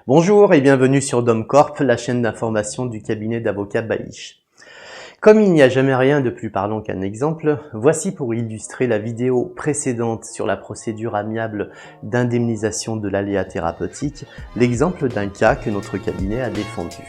Bonjour et bienvenue sur DomCorp, la chaîne d'information du cabinet d'avocats Bailly. Comme il n'y a jamais rien de plus parlant qu'un exemple, voici pour illustrer la vidéo précédente sur la procédure amiable d'indemnisation de l'aléa thérapeutique, l'exemple d'un cas que notre cabinet a défendu.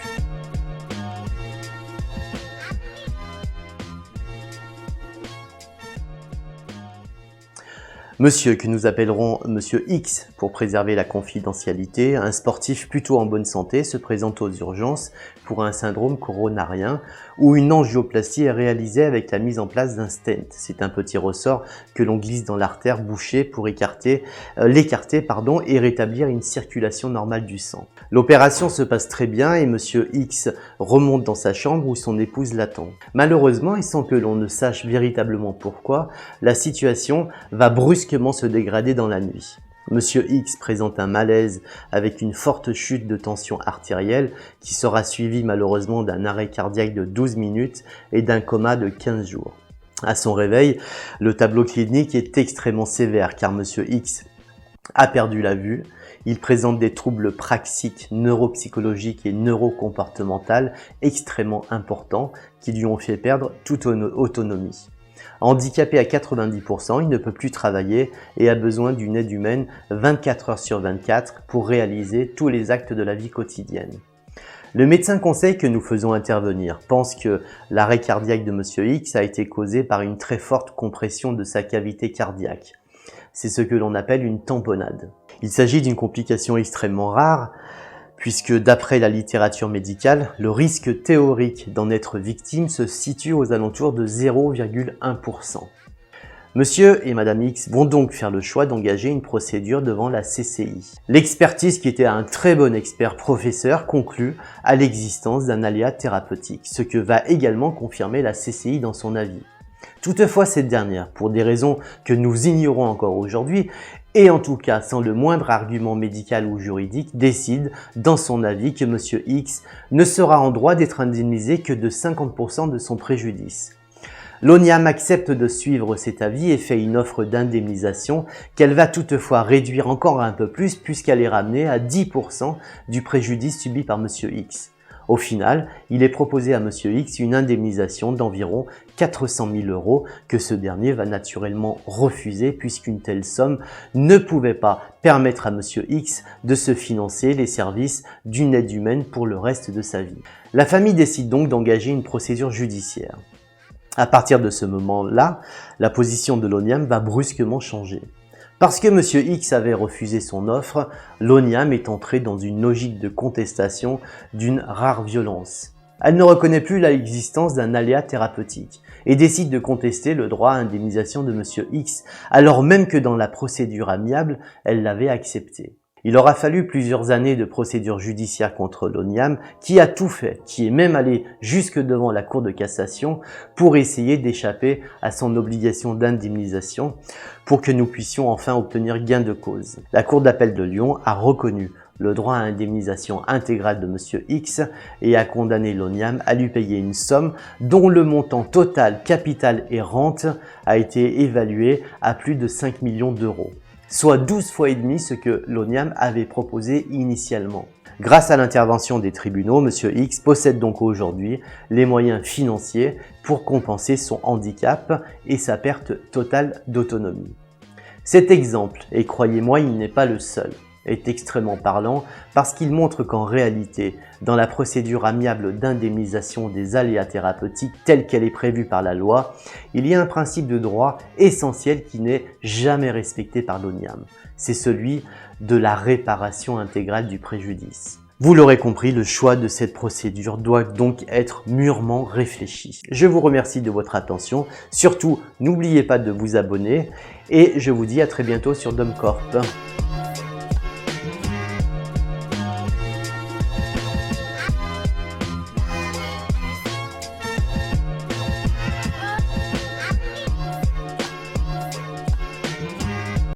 Monsieur, que nous appellerons Monsieur X pour préserver la confidentialité, un sportif plutôt en bonne santé, se présente aux urgences pour un syndrome coronarien où une angioplastie est réalisée avec la mise en place d'un stent. C'est un petit ressort que l'on glisse dans l'artère bouchée pour l'écarter et rétablir une circulation normale du sang. L'opération se passe très bien et Monsieur X remonte dans sa chambre où son épouse l'attend. Malheureusement, et sans que l'on ne sache véritablement pourquoi, la situation va brusquement se dégrader dans la nuit. Monsieur X présente un malaise avec une forte chute de tension artérielle qui sera suivie malheureusement d'un arrêt cardiaque de 12 minutes et d'un coma de 15 jours. À son réveil, le tableau clinique est extrêmement sévère car Monsieur X a perdu la vue, il présente des troubles praxiques, neuropsychologiques et neurocomportementaux extrêmement importants qui lui ont fait perdre toute autonomie. Handicapé à 90%, il ne peut plus travailler et a besoin d'une aide humaine 24 heures sur 24 pour réaliser tous les actes de la vie quotidienne. Le médecin conseil que nous faisons intervenir pense que l'arrêt cardiaque de Monsieur X a été causé par une très forte compression de sa cavité cardiaque. C'est ce que l'on appelle une tamponnade. Il s'agit d'une complication extrêmement rare, puisque d'après la littérature médicale, le risque théorique d'en être victime se situe aux alentours de 0,1%. Monsieur et Madame X vont donc faire le choix d'engager une procédure devant la CCI. L'expertise, qui était un très bon expert professeur, conclut à l'existence d'un aléa thérapeutique, ce que va également confirmer la CCI dans son avis. Toutefois, cette dernière, pour des raisons que nous ignorons encore aujourd'hui, et en tout cas sans le moindre argument médical ou juridique, décide dans son avis que Monsieur X ne sera en droit d'être indemnisé que de 50% de son préjudice. L'ONIAM accepte de suivre cet avis et fait une offre d'indemnisation qu'elle va toutefois réduire encore un peu plus puisqu'elle est ramenée à 10% du préjudice subi par Monsieur X. Au final, il est proposé à Monsieur X une indemnisation d'environ 400 000 € que ce dernier va naturellement refuser puisqu'une telle somme ne pouvait pas permettre à Monsieur X de se financer les services d'une aide humaine pour le reste de sa vie. La famille décide donc d'engager une procédure judiciaire. À partir de ce moment-là, la position de l'ONIAM va brusquement changer. Parce que Monsieur X avait refusé son offre, l'ONIAM est entrée dans une logique de contestation d'une rare violence. Elle ne reconnaît plus l'existence d'un aléa thérapeutique et décide de contester le droit à indemnisation de Monsieur X, alors même que dans la procédure amiable, elle l'avait accepté. Il aura fallu plusieurs années de procédure judiciaire contre l'ONIAM qui a tout fait, qui est même allé jusque devant la Cour de cassation pour essayer d'échapper à son obligation d'indemnisation pour que nous puissions enfin obtenir gain de cause. La Cour d'appel de Lyon a reconnu le droit à indemnisation intégrale de Monsieur X et a condamné l'ONIAM à lui payer une somme dont le montant total, capital et rente a été évalué à plus de 5 millions d'euros. Soit 12 fois et demi ce que l'ONIAM avait proposé initialement. Grâce à l'intervention des tribunaux, Monsieur X possède donc aujourd'hui les moyens financiers pour compenser son handicap et sa perte totale d'autonomie. Cet exemple, et croyez-moi, il n'est pas le seul, est extrêmement parlant parce qu'il montre qu'en réalité, dans la procédure amiable d'indemnisation des aléas thérapeutiques telle qu'elle est prévue par la loi, il y a un principe de droit essentiel qui n'est jamais respecté par l'ONIAM. C'est celui de la réparation intégrale du préjudice. Vous l'aurez compris, le choix de cette procédure doit donc être mûrement réfléchi. Je vous remercie de votre attention. Surtout, n'oubliez pas de vous abonner et je vous dis à très bientôt sur DomCorp.